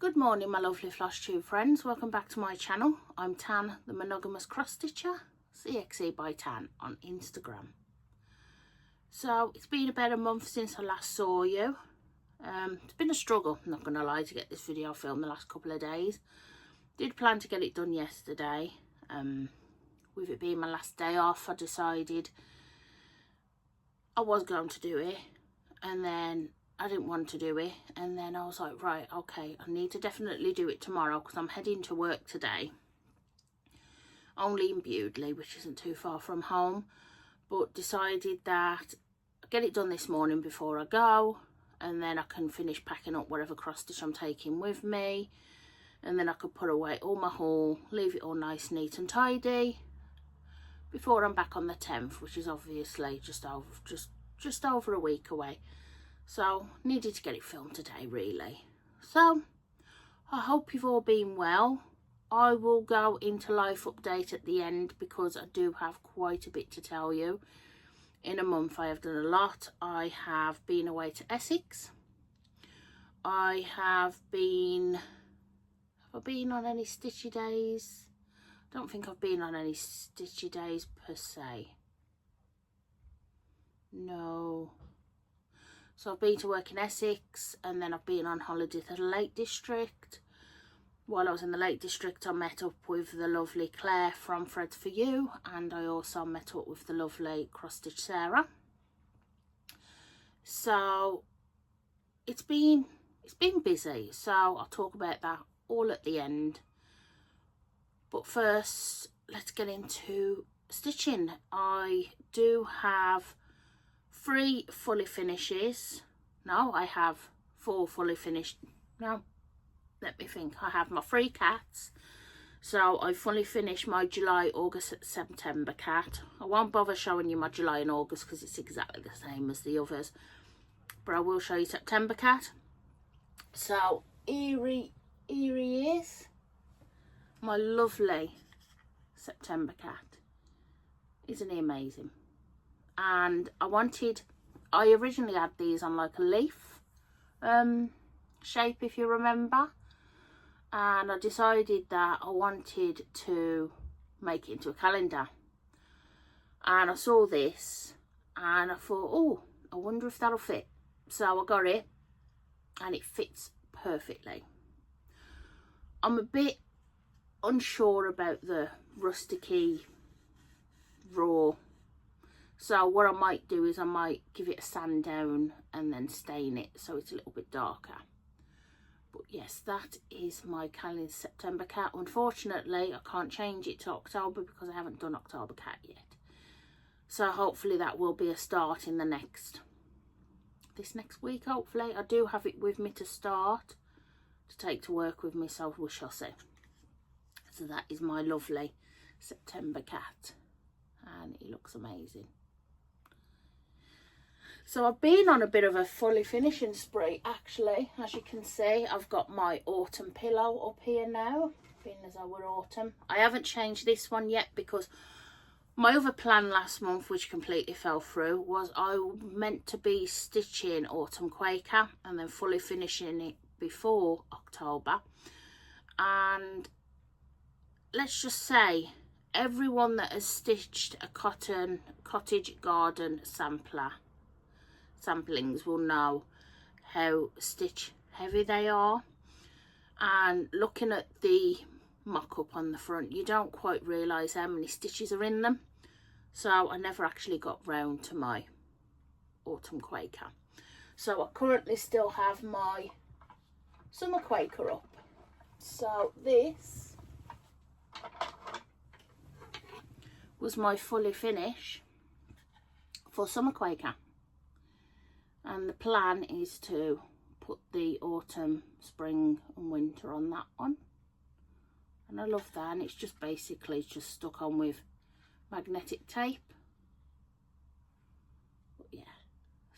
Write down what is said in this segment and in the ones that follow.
Good morning, my lovely Flosstube friends. Welcome back to my channel. I'm Tan, the monogamous cross stitcher, cxc.by.tan on Instagram. So it's been about a month since I last saw you. It's been a struggle, I'm not going to lie, to get this video filmed the last couple of days. Did plan to get it done yesterday. With it being my last day off, I decided I was going to do it, and then I didn't want to do it, and then I was like, right, okay, I need to definitely do it tomorrow because I'm heading to work today, only in Bewdley, which isn't too far from home, but decided that I'll get it done this morning before I go, and then I can finish packing up whatever cross stitch I'm taking with me, and then I could put away all my haul, leave it all nice, neat and tidy before I'm back on the 10th, which is obviously just over a week away. So needed to get it filmed today, really. So I hope you've all been well. I will go into life update at the end because I do have quite a bit to tell you. In a month I have done a lot. I have been away to Essex. I have I been on any stitchy days? I don't think I've been on any stitchy days per se. No. So I've been to work in Essex, and then I've been on holiday to the Lake District. While I was in the Lake District, I met up with the lovely Claire from Threads For You, and I also met up with the lovely Cross Stitch Sarah. So it's been busy, so I'll talk about that all at the end. But first, let's get into stitching. I do have 3 fully finishes. No, I have 4 fully finished. No, let me think. I have my 3 cats. So I fully finished my July, August, September cat. I won't bother showing you my July and August because it's exactly the same as the others. But I will show you September cat. So here he is. My lovely September cat. Isn't he amazing? And I originally had these on like a leaf shape, if you remember, and I decided that I wanted to make it into a calendar, and I saw this and I thought, oh, I wonder if that'll fit. So I got it and it fits perfectly. I'm a bit unsure about the rusticy raw. So what I might do is I might give it a sand down and then stain it so it's a little bit darker. But yes, that is my calendar September cat. Unfortunately, I can't change it to October because I haven't done October cat yet. So hopefully that will be a start in this next week, hopefully. I do have it with me to start, to take to work with me, so we shall see. So that is my lovely September cat, and he looks amazing. So I've been on a bit of a fully finishing spree, actually. As you can see, I've got my autumn pillow up here now, being as though we're autumn. I haven't changed this one yet because my other plan last month, which completely fell through, was I meant to be stitching autumn Quaker and then fully finishing it before October. And let's just say, everyone that has stitched a cottage garden samplings will know how stitch heavy they are, and looking at the mock-up on the front, you don't quite realise how many stitches are in them. So I never actually got round to my autumn Quaker. So I currently still have my summer Quaker up. So this was my fully finish for summer Quaker, and the plan is to put the autumn, spring and winter on that one, and I love that. And it's just basically just stuck on with magnetic tape. But yeah,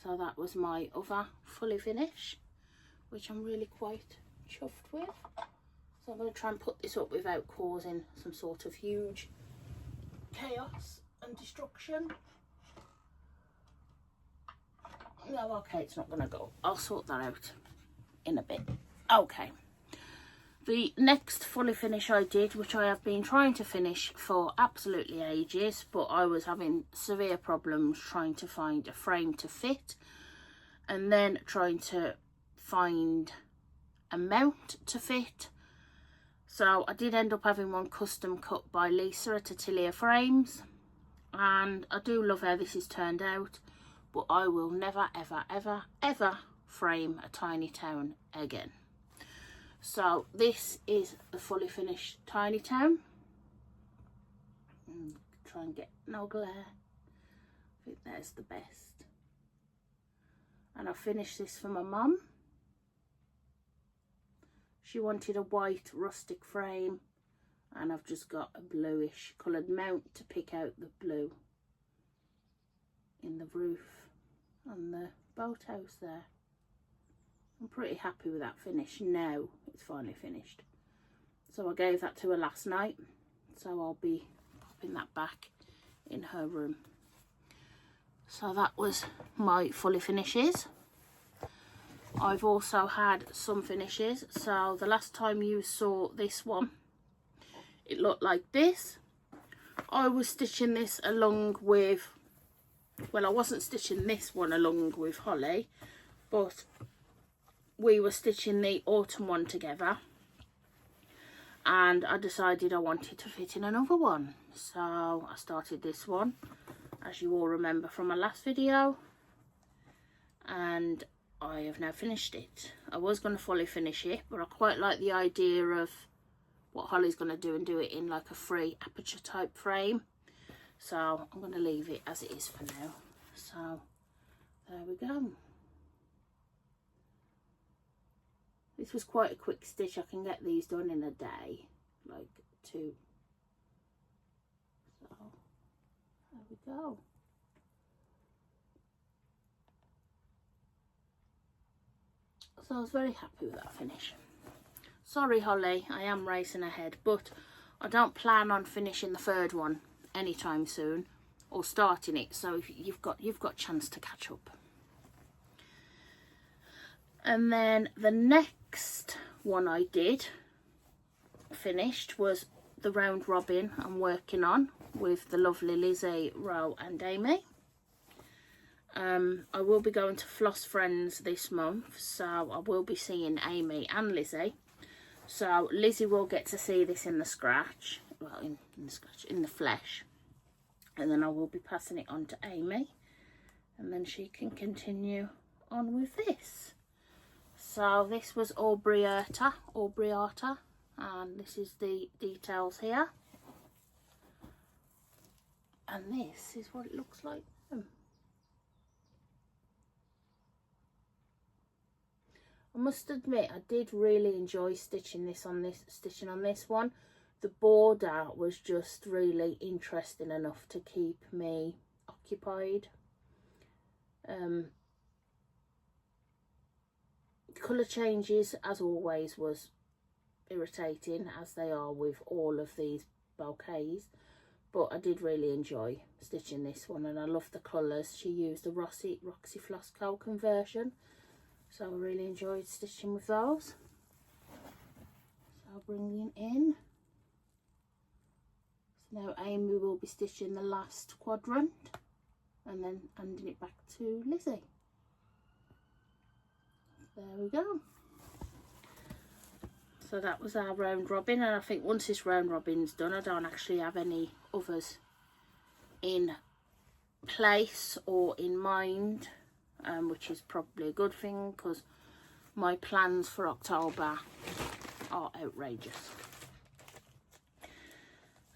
so that was my other fully finish, which I'm really quite chuffed with. So I'm going to try and put this up without causing some sort of huge chaos and destruction. No, okay, it's not going to go. I'll sort that out in a bit. Okay, The next fully finish I did, which I have been trying to finish for absolutely ages, but I was having severe problems trying to find a frame to fit, and then trying to find a mount to fit. So I did end up having one custom cut by Lisa at Atelier Frames, and I do love how this is turned out, but I will never ever ever ever frame a tiny town again. So this is the fully finished tiny town. Try and get no glare. I think there's the best. And I finished this for my mum. She wanted a white rustic frame, and I've just got a bluish coloured mount to pick out the blue in the roof and the boathouse there. I'm pretty happy with that finish now. It's finally finished. So I gave that to her last night, so I'll be popping that back in her room. So that was my fully finishes. I've also had some finishes. So the last time you saw this one, it looked like this. I was stitching this along with, well, I wasn't stitching this one along with Holly, but we were stitching the autumn one together, and I decided I wanted to fit in another one. So I started this one, as you all remember from my last video, and I have now finished it. I was going to fully finish it, but I quite like the idea of what Holly's going to do and do it in like a free aperture type frame. So I'm going to leave it as it is for now. So there we go. This was quite a quick stitch. I can get these done in a day, like 2. So there we go. So I was very happy with that finish. Sorry Holly, I am racing ahead, but I don't plan on finishing the third one anytime soon, or starting it, so you've got a chance to catch up. And then the next one I did finished was the round robin I'm working on with the lovely Lizzie, Ro and Amy. I will be going to Floss Friends this month, so I will be seeing Amy and Lizzie. So Lizzie will get to see this in the scratch, well, in the flesh, and then I will be passing it on to Amy, and then she can continue on with this. So this was Aubrieta, and this is the details here, and this is what it looks like. I must admit, I did really enjoy stitching on this one. The border was just really interesting enough to keep me occupied. Colour changes, as always, was irritating, as they are with all of these bouquets, but I did really enjoy stitching this one, and I love the colours. She used a Roxy Flosco conversion, so I really enjoyed stitching with those. So bringing in, so now Amy will be stitching the last quadrant and then handing it back to Lizzie. There we go. So that was our round robin, and I think once this round robin's done, I don't actually have any others in place or in mind, which is probably a good thing, because my plans for October are outrageous.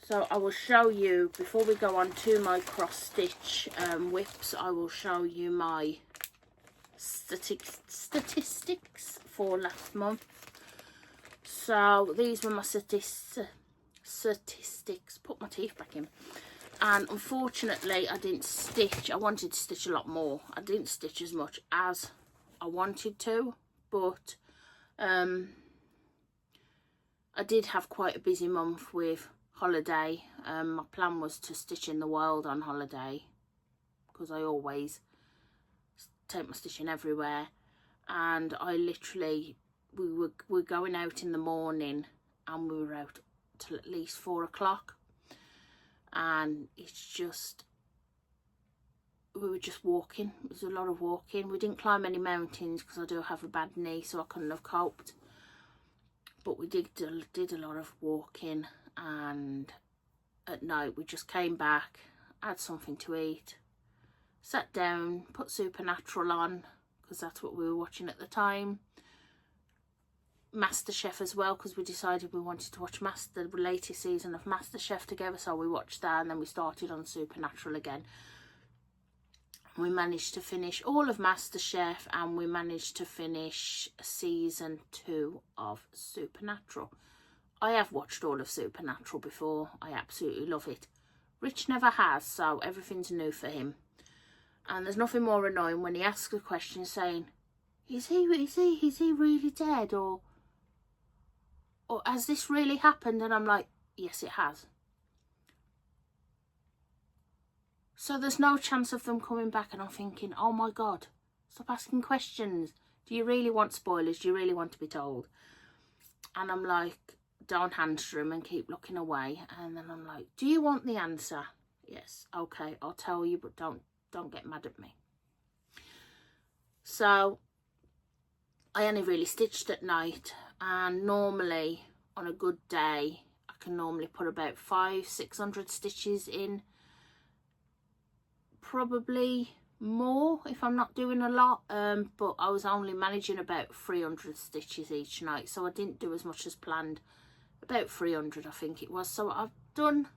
So I will show you, before we go on to my cross stitch whips, I will show you my statistics for last month. So these were my statistics. Put my teeth back in. And unfortunately I didn't stitch. I wanted to stitch a lot more. I didn't stitch as much as I wanted to, but I did have quite a busy month with holiday. My plan was to stitch in the world on holiday, because I always take my stitching everywhere, and I literally we were going out in the morning, and we were out till at least 4 o'clock, and it's just, we were just walking. It was a lot of walking. We didn't climb any mountains because I do have a bad knee, so I couldn't have coped, but we did a lot of walking. And at night we just came back, had something to eat, sat down, put Supernatural on because that's what we were watching at the time, MasterChef as well, because we decided we wanted to watch the latest season of MasterChef together, so we watched that, and then we started on Supernatural again. We managed to finish all of MasterChef, and we managed to finish season 2 of Supernatural. I have watched all of Supernatural before. I absolutely love it. Rich never has, so everything's new for him. And there's nothing more annoying when he asks a question saying, is he really dead, or has this really happened? And I'm like, yes, it has. So there's no chance of them coming back, and I'm thinking, oh my God, stop asking questions. Do you really want spoilers? Do you really want to be told? And I'm like, don't answer him and keep looking away. And then I'm like, do you want the answer? Yes, okay, I'll tell you, but don't get mad at me. So I only really stitched at night, and normally on a good day I can normally put about 500-600 stitches in, probably more if I'm not doing a lot, but I was only managing about 300 stitches each night, so I didn't do as much as planned. About 300 I think it was. So I've done,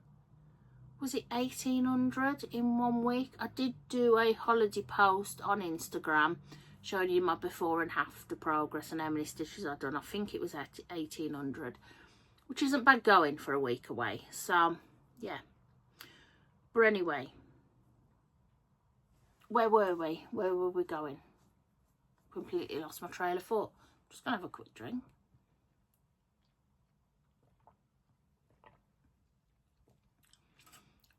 was it 1800 in 1 week? I did do a holiday post on Instagram showing you my before and after progress and how many stitches I've done. I think it was at 1800, which isn't bad going for a week away. So yeah, but anyway, where were we going? Completely lost my trail of thought. Just gonna have a quick drink.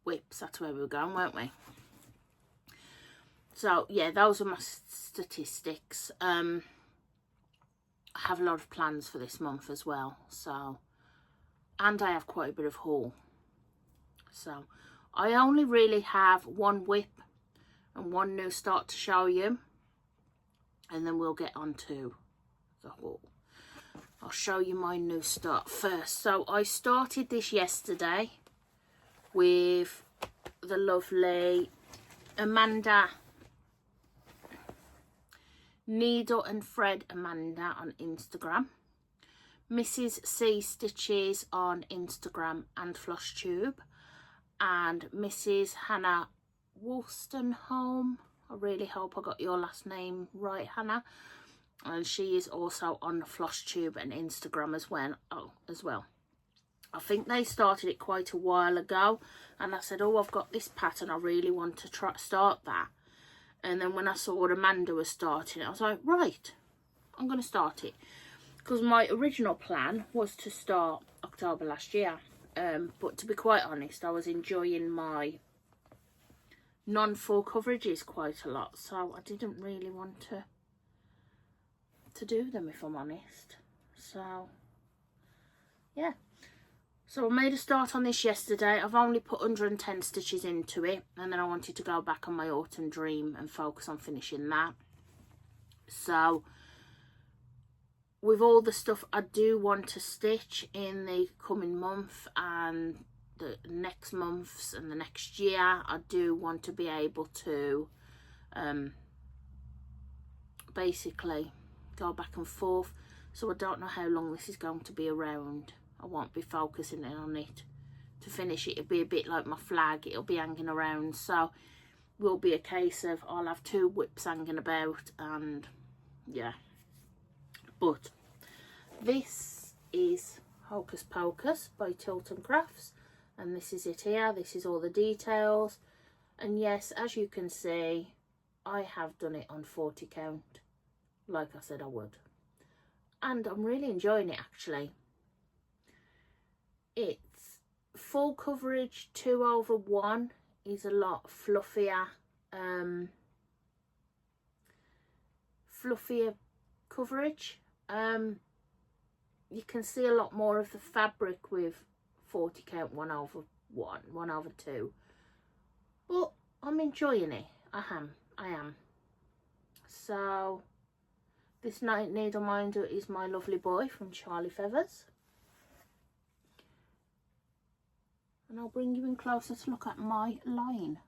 Whips, that's where we were going, weren't we? So yeah, those are my statistics. I have a lot of plans for this month as well, so, and I have quite a bit of haul. So I only really have 1 whip and 1 new start to show you, and then we'll get on to the haul. I'll show you my new start first. So I started this yesterday with the lovely Amanda, Needle and Thread Amanda on Instagram, Mrs. C Stitches on Instagram and Flosstube, and Mrs. Hannah Wolstenholme. I really hope I got your last name right, Hannah. And she is also on Flosstube and Instagram as well. I think they started it quite a while ago, and I said, oh, I've got this pattern, I really want to start that. And then when I saw what Amanda was starting it, I was like, right, I'm going to start it. Because my original plan was to start October last year. But to be quite honest, I was enjoying my non-full coverages quite a lot. So I didn't really want to do them, if I'm honest. So, yeah. So I made a start on this yesterday. I've only put 110 stitches into it, and then I wanted to go back on my autumn dream and focus on finishing that. So with all the stuff I do want to stitch in the coming month and the next months and the next year, I do want to be able to basically go back and forth. So I don't know how long this is going to be around. I won't be focusing in on it to finish it. It'll be a bit like my flag, it'll be hanging around. So will be a case of I'll have 2 whips hanging about, and yeah. But this is Hocus Pocus by Tilton Crafts, and this is it here. This is all the details, and yes, as you can see, I have done it on 40 count like I said I would, and I'm really enjoying it actually. It's full coverage 2/1 is a lot fluffier, fluffier coverage, You can see a lot more of the fabric with 40 count 1/1, 1/2, but I'm enjoying it. I am. So this needle minder is my lovely boy from Charlie Feathers, and I'll bring you in closer to look at my line.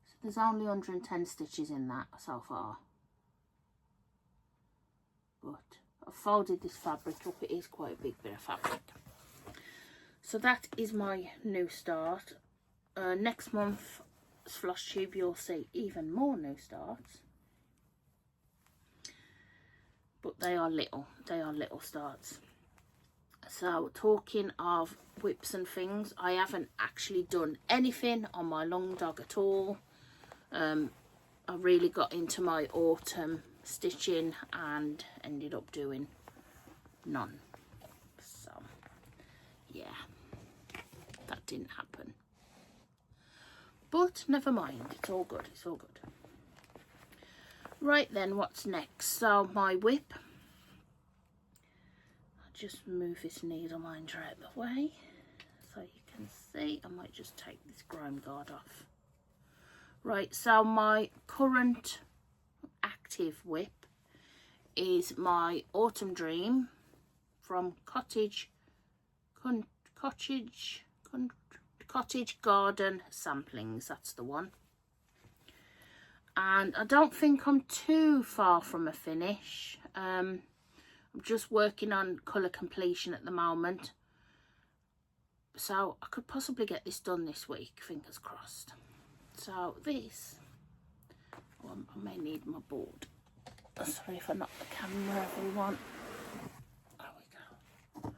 So there's only 110 stitches in that so far, but I've folded this fabric up. It is quite a big bit of fabric. So that is my new start. Next month, Flosstube, you'll see even more new starts, but they are little starts. So talking of whips and things, I haven't actually done anything on my long dog at all. I really got into my autumn stitching and ended up doing none. So yeah, that didn't happen. But never mind, it's all good, it's all good. Right then, what's next? So my whip, I'll just move this needle minder out of the way so you can see. I might just take this grime guard off. Right, so my current active whip is my Autumn Dream from Cottage Garden Samplings. That's the one. And I don't think I'm too far from a finish. I'm just working on colour completion at the moment, so I could possibly get this done this week, fingers crossed. So this, oh, I may need my board. Sorry if I knock the camera, everyone. There we go.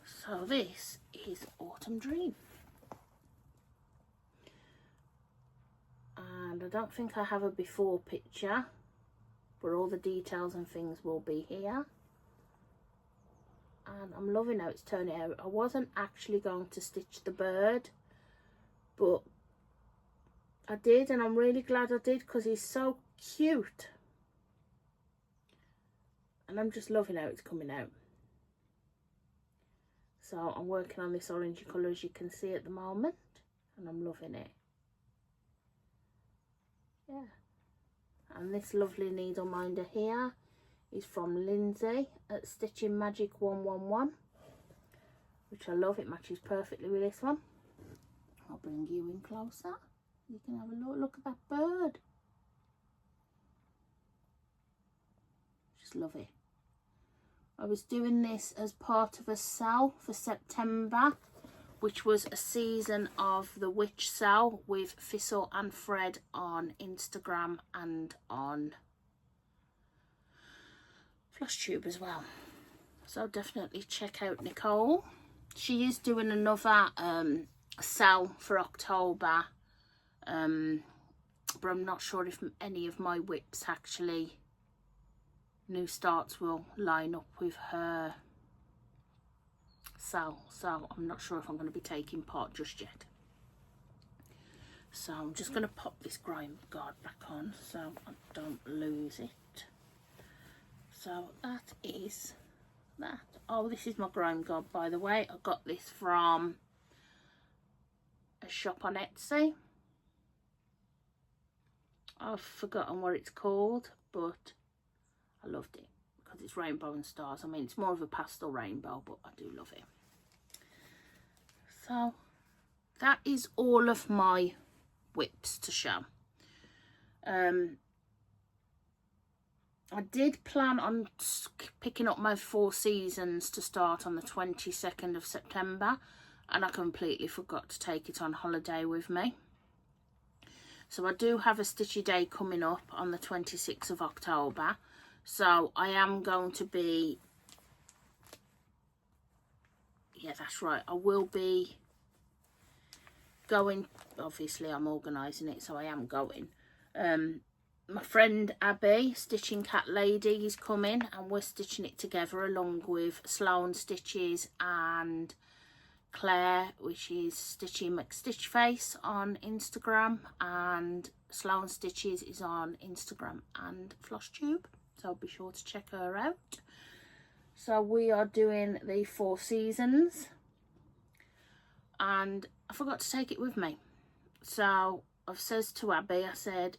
So this is Autumn Dream. And I don't think I have a before picture, but all the details and things will be here. And I'm loving how it's turning out. I wasn't actually going to stitch the bird, but I did, and I'm really glad I did because he's so cute. And I'm just loving how it's coming out. So I'm working on this orangey colour, as you can see at the moment, and I'm loving it. Yeah. And this lovely needle minder here is from Lindsay at Stitching Magic 111, which I love. It matches perfectly with this one. I'll bring you in closer. You can have a look at that bird. Just love it. I was doing this as part of a sale for September, which was a season of the witch sale with Thistle and Fred on Instagram and on Flosstube as well. So definitely check out Nicole. She is doing another sale for October, but I'm not sure if any of my whips actually new starts will line up with her sale, so I'm not sure if I'm going to be taking part just yet. So I'm just going to pop this grime guard back on so I don't lose it. So that is that. Oh, this is my grime guard, by the way. I got this from a shop on Etsy. I've forgotten what it's called, but I loved it because it's rainbow and stars. I mean, it's more of a pastel rainbow, but I do love it. So that is all of my whips to show. I did plan on picking up my 4 seasons to start on the 22nd of September, and I completely forgot to take it on holiday with me. So I do have a stitchy day coming up on the 26th of October. So I am going to be, yeah, that's right, I will be going, obviously I'm organising it, so I am going. My friend Abby, Stitching Cat Lady, is coming, and we're stitching it together along with Sloan Stitches and Claire, which is Stitching McStitchface on Instagram, and Sloan Stitches is on Instagram and Flosstube. so be sure to check her out. So we are doing the 4 seasons, and I forgot to take it with me. So I've says to Abby, I said,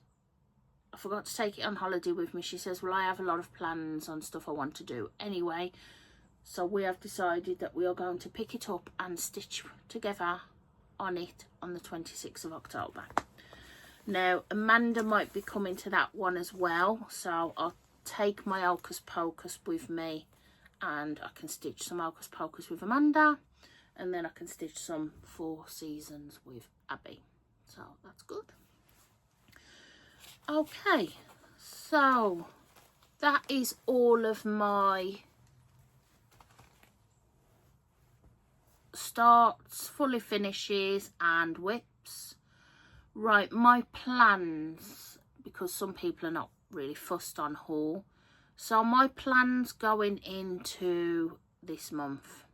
I forgot to take it on holiday with me. She says, well, I have a lot of plans on stuff I want to do anyway. So we have decided that we are going to pick it up and stitch together on it on the 26th of October. Now, Amanda might be coming to that one as well. So I'll take my Hocus Pocus with me, and I can stitch some Hocus Pocus with Amanda, and then I can stitch some 4 seasons with Abby. So that's good. Okay, so that is all of my starts, fully finishes and whips. Right, my plans, because some people are not really fussed on haul. So my plans going into this month.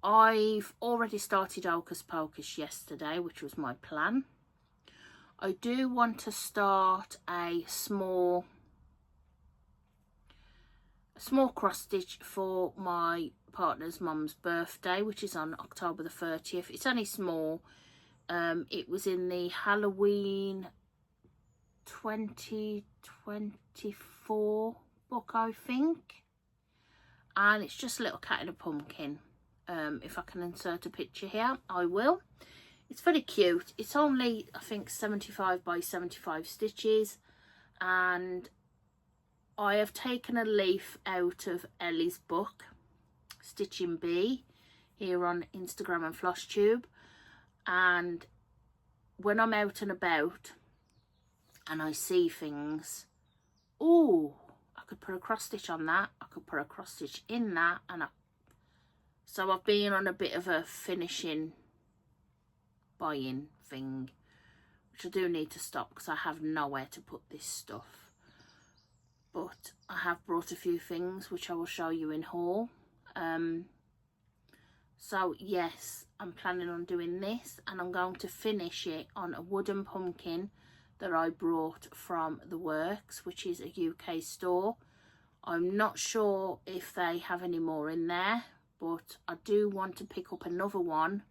I've already started Hocus Pocus yesterday, which was my plan. I do want to start a small cross stitch for my partner's mum's birthday, which is on October the 30th. It's only small. It was in the Halloween 2024 book, I think, and it's just a little cat in a pumpkin. If I can insert a picture here, I will. It's very cute. It's only, I think, 75 by 75 stitches, and I have taken a leaf out of Ellie's book, Stitching Bee, here on Instagram and Flosstube. And when I'm out and about and I see things, oh, I could put a cross stitch on that, I could put a cross stitch in that, and so I've been on a bit of a finishing buying thing, which I do need to stop because I have nowhere to put this stuff. But I have brought a few things which I will show you in haul. So yes, I'm planning on doing this, and I'm going to finish it on a wooden pumpkin that I brought from The Works, which is a UK store. I'm not sure if they have any more in there, but I do want to pick up another one,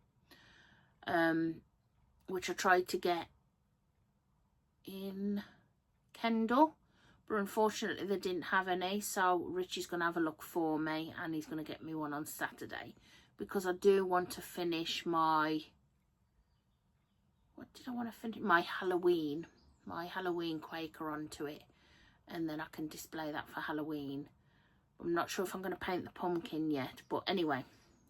which I tried to get in Kendall, but unfortunately they didn't have any. So Richie's going to have a look for me, and he's going to get me one on Saturday, because I do want to finish my, what did I want to finish? My Halloween Quaker onto it, and then I can display that for Halloween. I'm not sure if I'm going to paint the pumpkin yet, but anyway,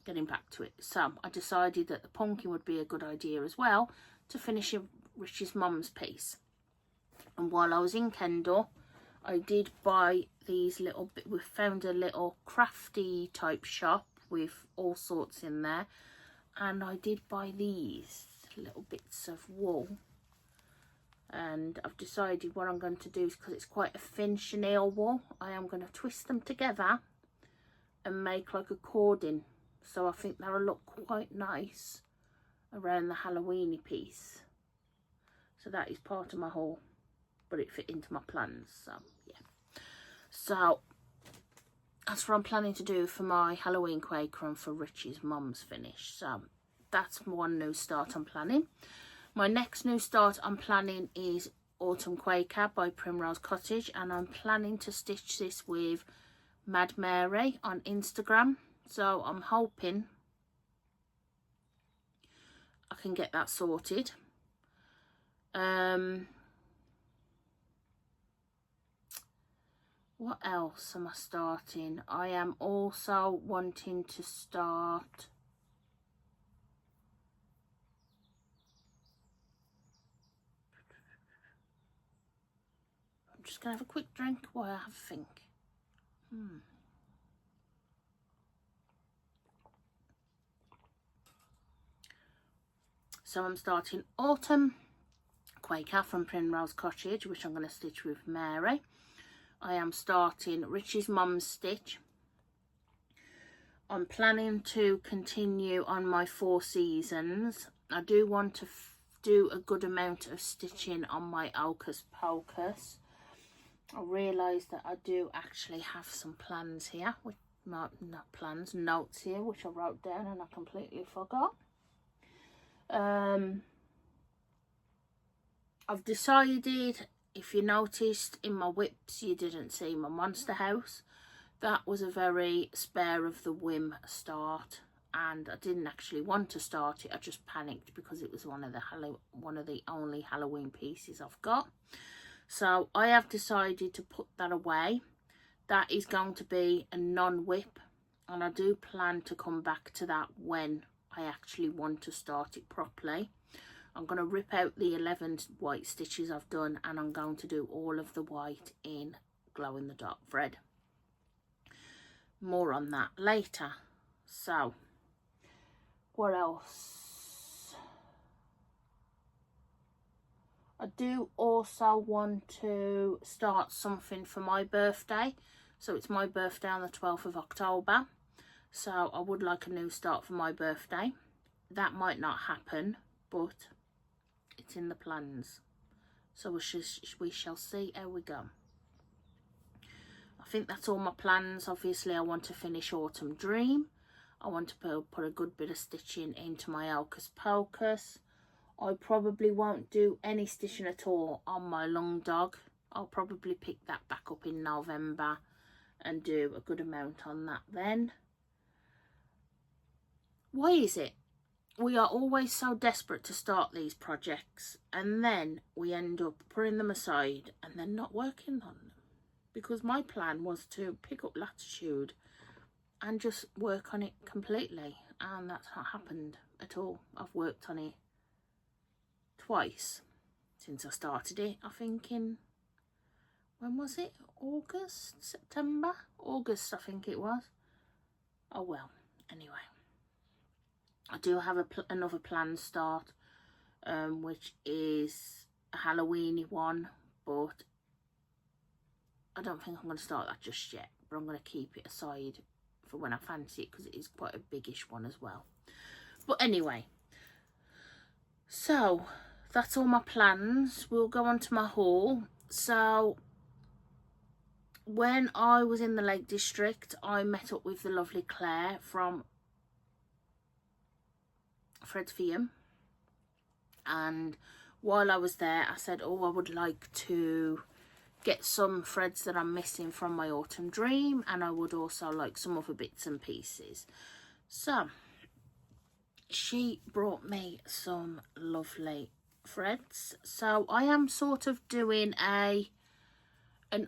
getting back to it. So I decided that the pumpkin would be a good idea as well to finish Richie's mum's piece. And while I was in Kendall, I did buy these little bit. We found a little crafty type shop with all sorts in there, and I did buy these little bits of wool. And I've decided what I'm going to do is, because it's quite a thin chenille wool, I am going to twist them together and make like a cording. So I think that'll look quite nice around the Halloweeny piece. So that is part of my haul, but it fit into my plans. So yeah, so that's what I'm planning to do for my Halloween Quaker and for Richie's mum's finish. So that's one new start I'm planning. My next new start I'm planning is Autumn Quaker by Primrose Cottage, and I'm planning to stitch this with Mad Mary on Instagram. So I'm hoping I can get that sorted. What else am I starting? I am also wanting to start just gonna have a quick drink while I have a think. So I'm starting Autumn Quaker from Primrose Cottage, which I'm going to stitch with Mary. I am starting Richie's mum's stitch. I'm planning to continue on my 4 seasons. I do want to do a good amount of stitching on my Hocus Pocus. I realised that I do actually have some plans here, not plans, notes here, which I wrote down and I completely forgot. I've decided, if you noticed in my whips, you didn't see my monster house. That was a very spare of the whim start, and I didn't actually want to start it. I just panicked because it was one of the only Halloween pieces I've got. So I have decided to put that away. That is going to be a non-whip, and I do plan to come back to that when I actually want to start it properly. I'm going to rip out the 11 white stitches I've done, and I'm going to do all of the white in glow-in-the-dark thread. More on that later. So, what else? I do also want to start something for my birthday. So it's my birthday on the 12th of October. So I would like a new start for my birthday. That might not happen, but it's in the plans. So we shall see how we go. I think that's all my plans. Obviously, I want to finish Autumn Dream. I want to put a good bit of stitching into my Hocus Pocus. I probably won't do any stitching at all on my Long Dog. I'll probably pick that back up in November and do a good amount on that then. Why is it we are always so desperate to start these projects, and then we end up putting them aside and then not working on them? Because my plan was to pick up Latitude and just work on it completely, and that's not happened at all. I've worked on it twice since I started it. I think in, when was it? August, September? August, I think it was. Oh well, anyway. I do have another planned start, which is a Halloweeny one, but I don't think I'm going to start that just yet. But I'm going to keep it aside for when I fancy it, because it is quite a biggish one as well. But anyway, so that's all my plans. We'll go on to my haul. So when I was in the Lake District, I met up with the lovely Claire from Threads for You, and while I was there I said, oh, I would like to get some threads that I'm missing from my Autumn Dream, and I would also like some other bits and pieces. So she brought me some lovely threads. So I am sort of doing an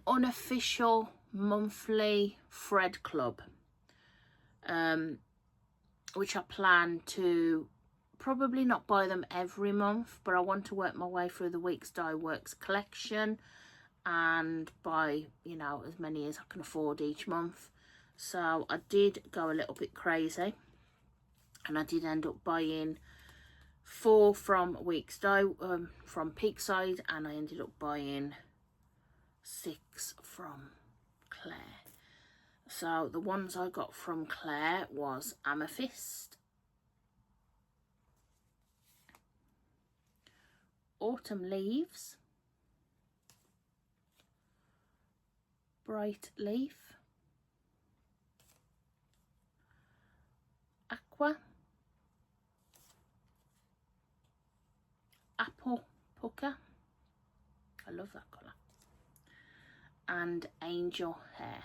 unofficial monthly thread club, which I plan to probably not buy them every month, but I want to work my way through the Weeks Dye Works collection and buy, you know, as many as I can afford each month. So I did go a little bit crazy, and I did end up buying 4 from Weeks Dye, from Peakside, and I ended up buying 6 from Claire. So the ones I got from Claire was Amethyst, Autumn Leaves, Bright Leaf, Aqua, Apple Pucker, I love that colour, and Angel Hair.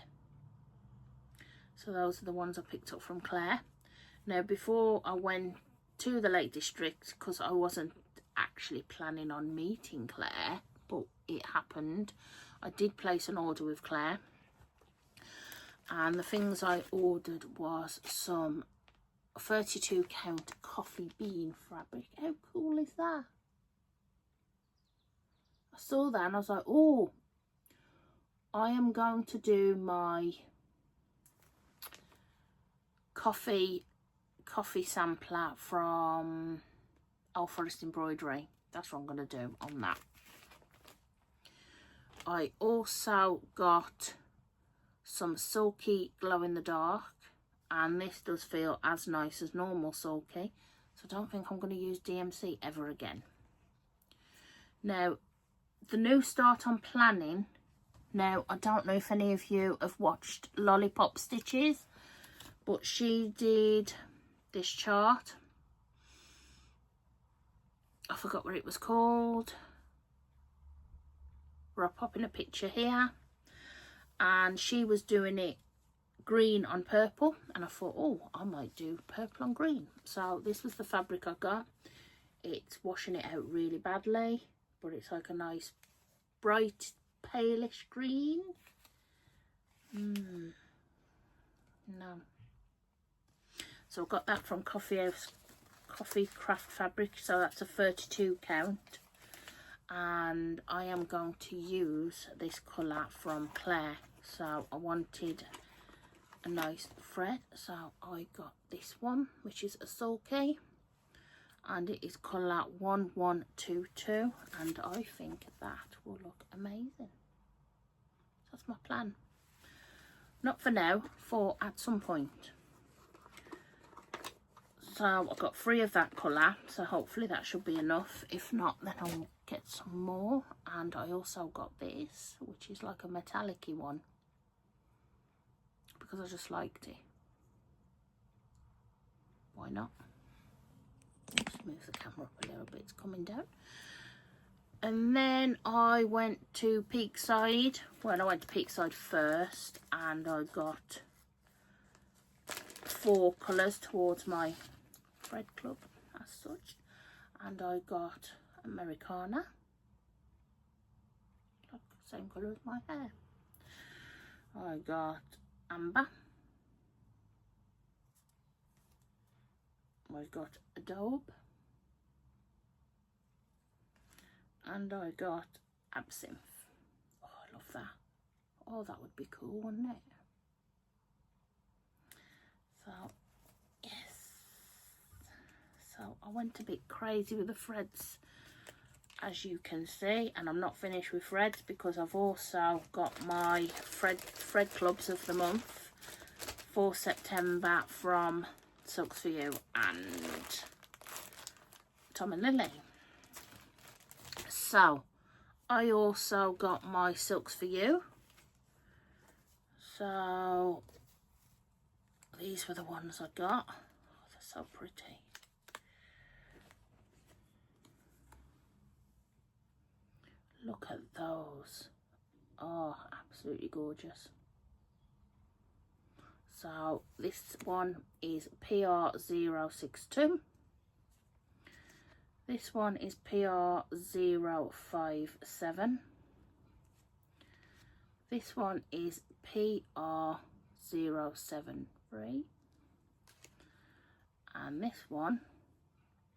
So those are the ones I picked up from Claire. Now, before I went to the Lake District, because I wasn't actually planning on meeting Claire, but it happened, I did place an order with Claire, and the things I ordered was some 32 count coffee bean fabric. How cool is that? I saw that and I was like, oh, I am going to do my coffee sampler from Old Forest Embroidery. That's what I'm going to do on that. I also got some Silky Glow in the Dark, and this does feel as nice as normal Silky, so I don't think I'm going to use DMC ever again. Now, the new start on planning Now, I don't know if any of you have watched Lollipop Stitches, but she did this chart. I forgot what it was called. I'll pop in a picture here. And she was doing it green on purple, and I thought, oh, I might do purple on green. So this was the fabric I got. It's washing it out really badly, but it's like a nice bright palish green. No, so I got that from Coffee Craft Fabric, so that's a 32 count, and I am going to use this colour from Claire. So I wanted a nice thread, so I got this one, which is a sulky, and it is colour 1122, and I think that will look amazing. That's my plan. Not for now, for at some point. So I've got 3 of that colour, so hopefully that should be enough. If not, then I'll get some more. And I also got this, which is like a metallic-y one, because I just liked it. Why not? Just move the camera up a little bit, it's coming down. And then I went to Peakside. Well, I went to Peakside first, and I got 4 colours towards my thread club as such. And I got Americana, like the same colour as my hair. I got Amber. I got Adobe. And I got Absinthe. Oh, I love that. Oh, that would be cool, wouldn't it? So, yes. So, I went a bit crazy with the threads, as you can see. And I'm not finished with threads, because I've also got my thread clubs of the month for September from Silks For You and Tom and Lily. So I also got my Silks For You. So these were the ones I got. Oh, they're so pretty. Look at those. Oh, absolutely gorgeous. So this one is PR062. This one is PR057. This one is PR073. And this one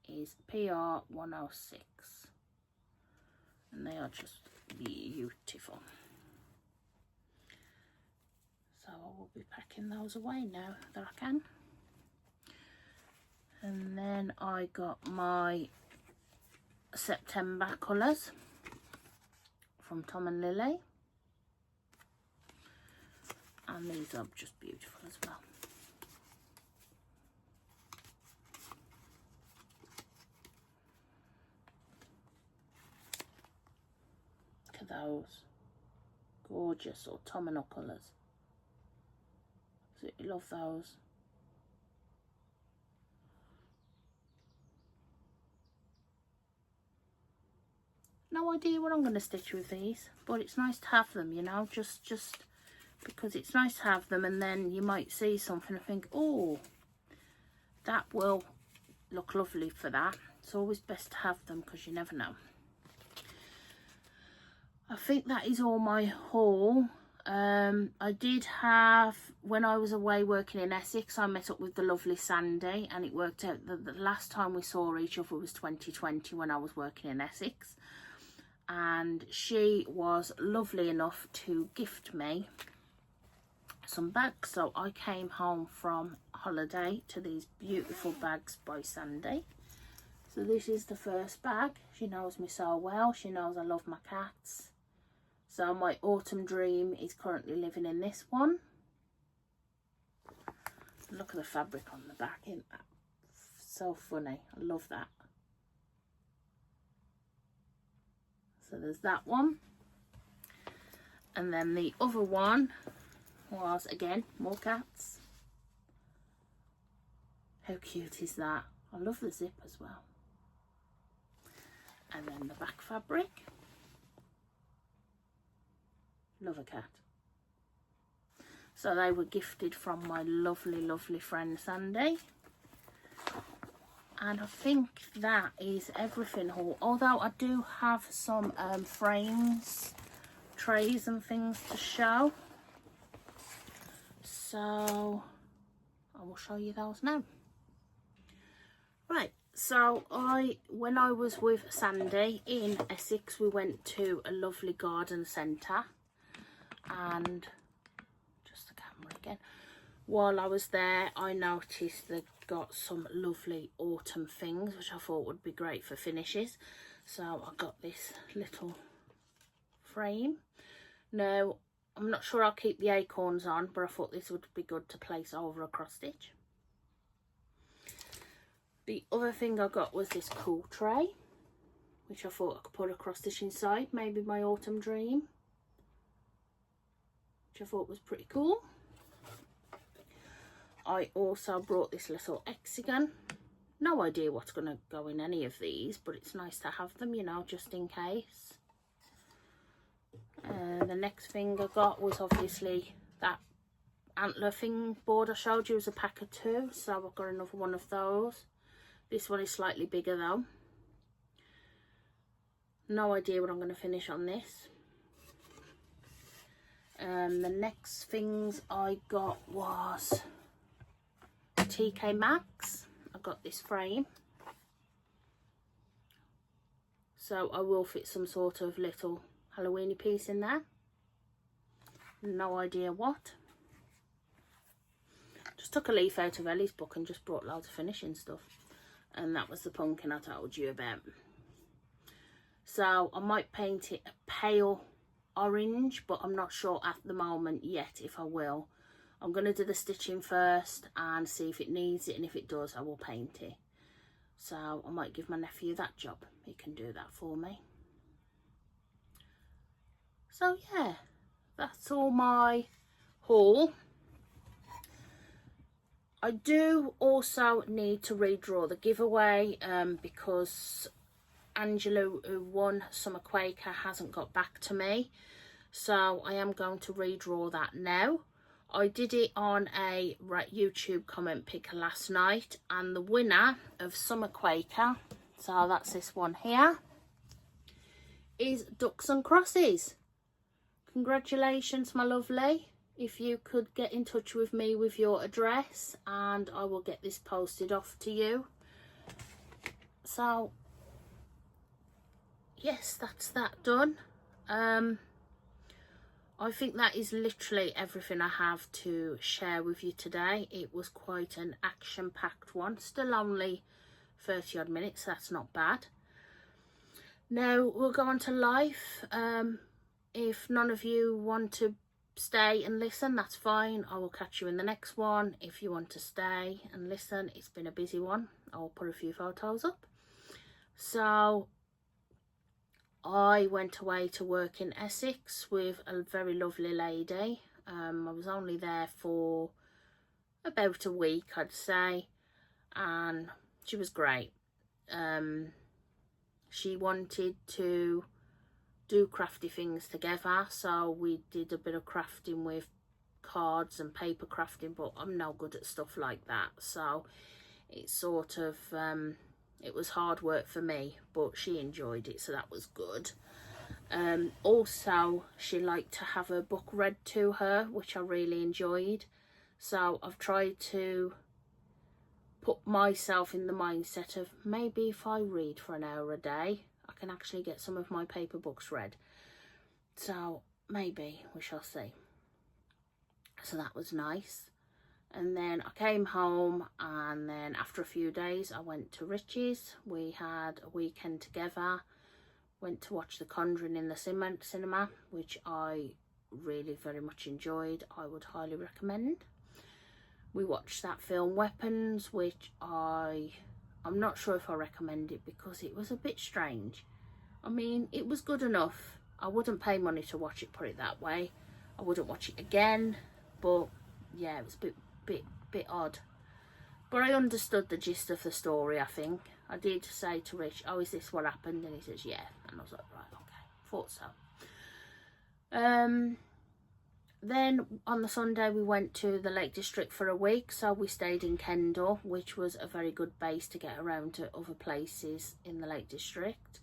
is PR106. And they are just beautiful. So I will be packing those away now that I can. And then I got my September colours from Tom and Lily, and these are just beautiful as well. Look at those gorgeous autumnal colours. Absolutely love those. No idea what I'm going to stitch with these, but it's nice to have them, you know, just because it's nice to have them, and then you might see something and think, oh, that will look lovely for that. It's always best to have them, because you never know. I think that is all my haul. I did have, when I was away working in Essex, I met up with the lovely Sandy, and it worked out that the last time we saw each other was 2020 when I was working in Essex. And she was lovely enough to gift me some bags. So I came home from holiday to these beautiful bags by Sandy. So this is the first bag. She knows me so well. She knows I love my cats. So my autumn dream is currently living in this one. Look at the fabric on the back, isn't that so funny? I love that. So there's that one. And then the other one was, again, more cats. How cute is that? I love the zip as well. And then the back fabric. Love a cat. So they were gifted from my lovely, lovely friend Sandy. And I think that is everything haul. Although I do have some frames, trays and things to show. So I will show you those now. Right, so when I was with Sandy in Essex, we went to a lovely garden centre, and just the camera again. While I was there, I noticed they got some lovely autumn things, which I thought would be great for finishes. So I got this little frame. Now, I'm not sure I'll keep the acorns on, but I thought this would be good to place over a cross stitch. The other thing I got was this cool tray, which I thought I could put a cross stitch inside, maybe my autumn dream, which I thought was pretty cool. I also brought this little hexagon. No idea what's going to go in any of these, but it's nice to have them, you know, just in case. The next thing I got was obviously that antler thing board I showed you. It was a pack of 2, so I've got another one of those. This one is slightly bigger though. No idea what I'm going to finish on this. The next things I got was TK Maxx. I got this frame. So I will fit some sort of little Halloweeny piece in there. No idea what. Just took a leaf out of Ellie's book and just brought loads of finishing stuff. And that was the pumpkin I told you about. So I might paint it a pale orange, but I'm not sure at the moment yet if I will. I'm going to do the stitching first and see if it needs it, and if it does I will paint it. So I might give my nephew that job. He can do that for me. So yeah, that's all my haul. I do also need to redraw the giveaway because Angela, who won Summer Quaker, hasn't got back to me. So I am going to redraw that now. I did it on a YouTube comment picker last night, and the winner of Summer Quaker, so that's this one here, is Ducks and Crosses. Congratulations, my lovely. If you could get in touch with me with your address, and I will get this posted off to you. So yes, that's that done. I think that is literally everything I have to share with you today. It was quite an action-packed one. Still only 30 odd minutes, that's not bad. Now we'll go on to life. If none of you want to stay and listen, that's fine. I will catch you in the next one. If you want to stay and listen, it's been a busy one. I'll put a few photos up. So I went away to work in Essex with a very lovely lady. I was only there for about a week, I'd say, and she was great. She wanted to do crafty things together, so we did a bit of crafting with cards and paper crafting, but I'm no good at stuff like that, so it's sort of it was hard work for me, but she enjoyed it, so that was good. Also, she liked to have her book read to her, which I really enjoyed. So I've tried to put myself in the mindset of maybe if I read for an hour a day, I can actually get some of my paper books read. So maybe, we shall see. So that was nice. And then I came home, and then after a few days I went to Richie's. We had a weekend together, went to watch The Conjuring in the cinema, which I really very much enjoyed. I would highly recommend. We watched that film Weapons, which I'm not sure if I recommend it because it was a bit strange. I mean, it was good enough, I wouldn't pay money to watch it, put it that way. I wouldn't watch it again, but yeah, it was a bit odd. But I understood the gist of the story, I think. I did say to Rich, oh, is this what happened? And he says, yeah. And I was like, right, okay, thought so. Then on the Sunday we went to the Lake District for a week, so we stayed in Kendal, which was a very good base to get around to other places in the Lake District.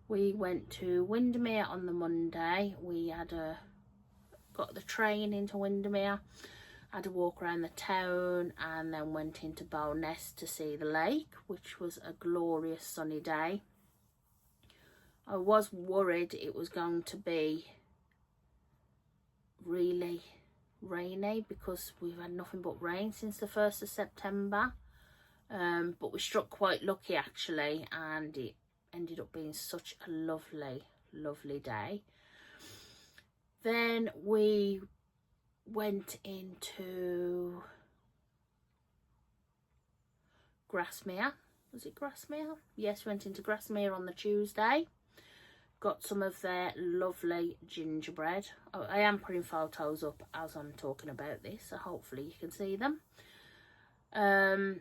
We went to Windermere on the Monday. We had got the train into Windermere, had a walk around the town, and then went into Bowness to see the lake, which was a glorious sunny day. I was worried it was going to be really rainy because we've had nothing but rain since the 1st of September, but we struck quite lucky actually, and it ended up being such a lovely day. Then we went into Grasmere. Was it Grasmere? Yes, went into Grasmere on the Tuesday. Got some of their lovely gingerbread. I am putting photos up as I'm talking about this, so hopefully you can see them. Had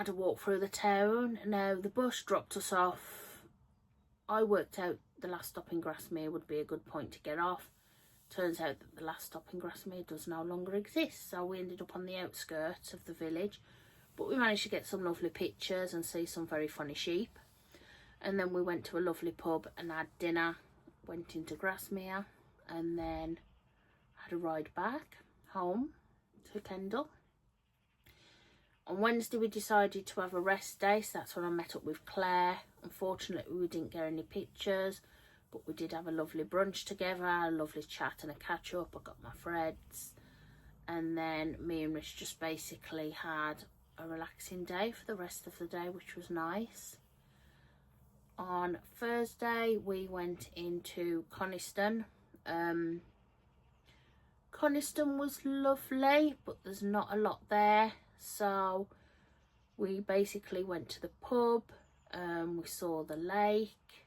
a walk through the town. Now the bus dropped us off. I worked out the last stop in Grasmere would be a good point to get off. Turns out that the last stop in Grasmere does no longer exist, so we ended up on the outskirts of the village, but we managed to get some lovely pictures and see some very funny sheep. And then we went to a lovely pub and had dinner, went into Grasmere, and then had a ride back home to Kendal. On Wednesday we decided to have a rest day, so that's when I met up with Claire. Unfortunately we didn't get any pictures, but we did have a lovely brunch together, a lovely chat and a catch up. I got my threads, and then me and Rich just basically had a relaxing day for the rest of the day, which was nice. On Thursday we went into Coniston. Coniston was lovely, but there's not a lot there, so we basically went to the pub. We saw the lake.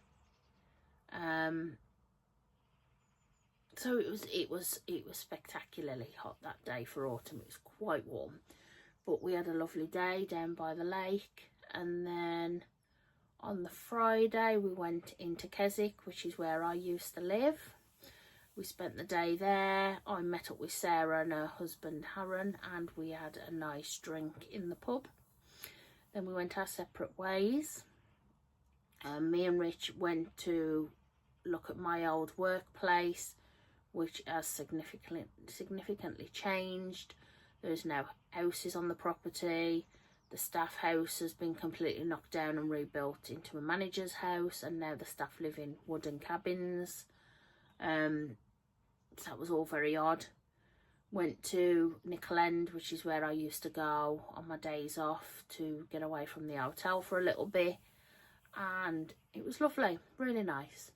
So it was spectacularly hot that day for autumn. It was quite warm, but we had a lovely day down by the lake. And then on the Friday we went into Keswick, which is where I used to live. We spent the day there. I met up with Sarah and her husband Harron, and we had a nice drink in the pub. Then we went our separate ways. Me and Rich went to look at my old workplace, which has significantly changed. There's now houses on the property. The staff house has been completely knocked down and rebuilt into a manager's house, and now the staff live in wooden cabins. So that was all very odd. Went to Nickel End, which is where I used to go on my days off to get away from the hotel for a little bit, and it was lovely, really nice.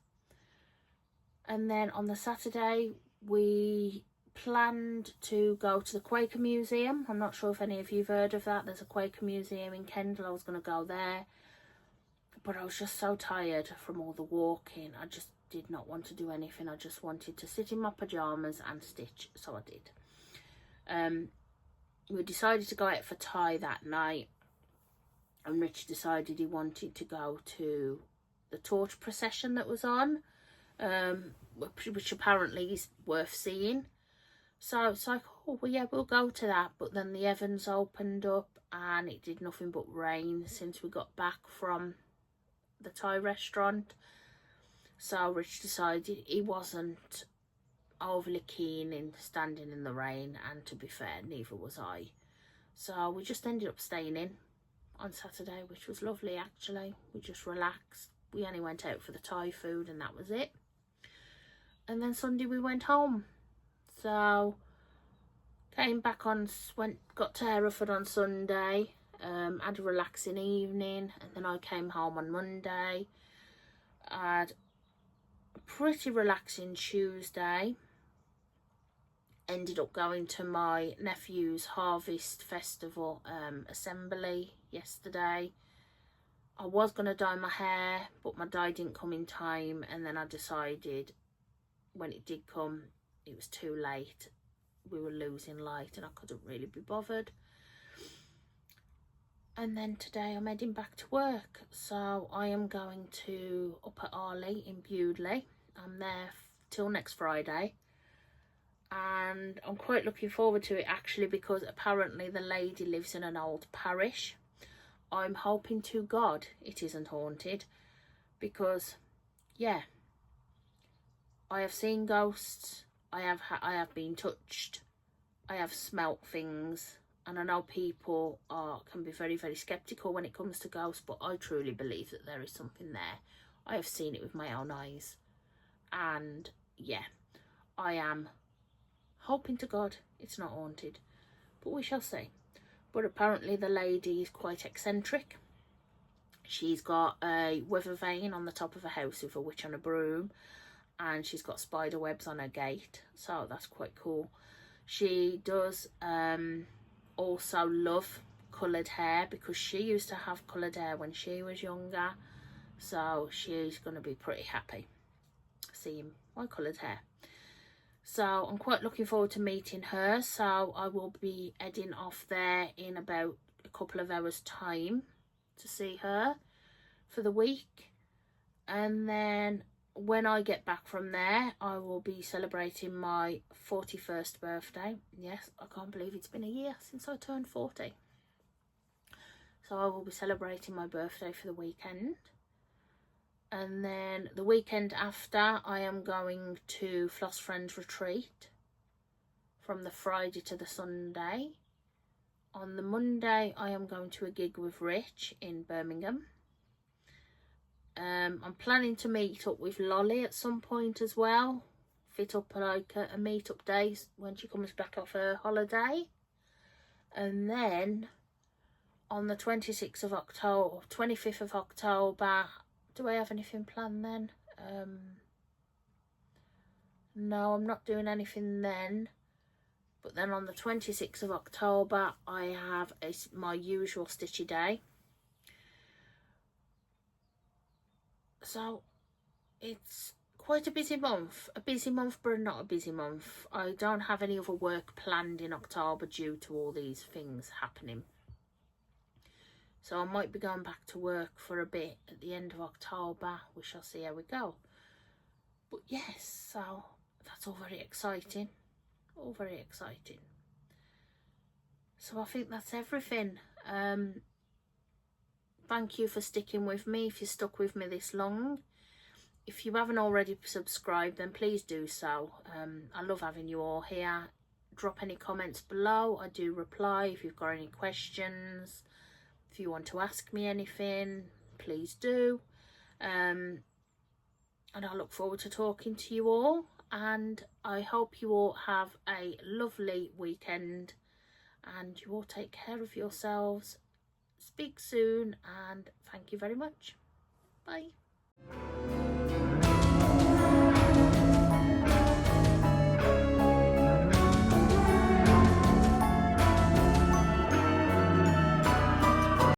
And then on the Saturday we planned to go to the Quaker Museum. I'm not sure if any of you've heard of that. There's a Quaker Museum in Kendal. I was going to go there, but I was just so tired from all the walking. I just did not want to do anything. I just wanted to sit in my pyjamas and stitch, so I did. We decided to go out for Thai that night, and Rich decided he wanted to go to the torch procession that was on, which apparently is worth seeing. So it's like, oh well, yeah, we'll go to that. But then the Evans opened up and it did nothing but rain since we got back from the Thai restaurant. So Rich decided he wasn't overly keen in standing in the rain, and to be fair, neither was I. So we just ended up staying in on Saturday, which was lovely actually. We just relaxed. We only went out for the Thai food and that was it. And then Sunday we went home. So came back on, got to Hereford on Sunday, had a relaxing evening, and then I came home on Monday. I had a pretty relaxing Tuesday. Ended up going to my nephew's Harvest Festival assembly yesterday. I was going to dye my hair, but my dye didn't come in time, and then I decided when it did come, it was too late. We were losing light and I couldn't really be bothered. And then today I'm heading back to work, so I am going to up at Arley in Bewdley. I'm there till next Friday, and I'm quite looking forward to it actually, because apparently the lady lives in an old parish. I'm hoping to God it isn't haunted, because yeah, I have seen ghosts, I have been touched, I have smelt things, and I know people can be very, very sceptical when it comes to ghosts, but I truly believe that there is something there. I have seen it with my own eyes, and yeah, I am hoping to God it's not haunted, but we shall see. But apparently the lady is quite eccentric. She's got a weather vane on the top of a house with a witch on a broom, and she's got spider webs on her gate, so that's quite cool. She does also love coloured hair, because she used to have coloured hair when she was younger, so she's going to be pretty happy seeing my coloured hair. So I'm quite looking forward to meeting her, so I will be heading off there in about a couple of hours time to see her for the week. And then when I get back from there, I will be celebrating my 41st birthday. Yes, I can't believe it's been a year since I turned 40. So I will be celebrating my birthday for the weekend. And then the weekend after, I am going to Floss Friends Retreat from the Friday to the Sunday. On the Monday, I am going to a gig with Rich in Birmingham. I'm planning to meet up with Lolly at some point as well. Fit up like a meet-up day when she comes back off her holiday. And then on the 26th of October, 25th of October, do I have anything planned then? No, I'm not doing anything then. But then on the 26th of October, I have my usual stitchy day. So it's quite a busy month but not a busy month. I don't have any other work planned in October due to all these things happening, so I might be going back to work for a bit at the end of October. We shall see how we go. But yes, so that's all very exciting, so I think that's everything. Thank you for sticking with me, if you stuck with me this long. If you haven't already subscribed, then please do so. I love having you all here. Drop any comments below. I do reply. If you've got any questions, if you want to ask me anything, please do. And I look forward to talking to you all. And I hope you all have a lovely weekend. And you all take care of yourselves. Speak soon, and thank you very much. Bye.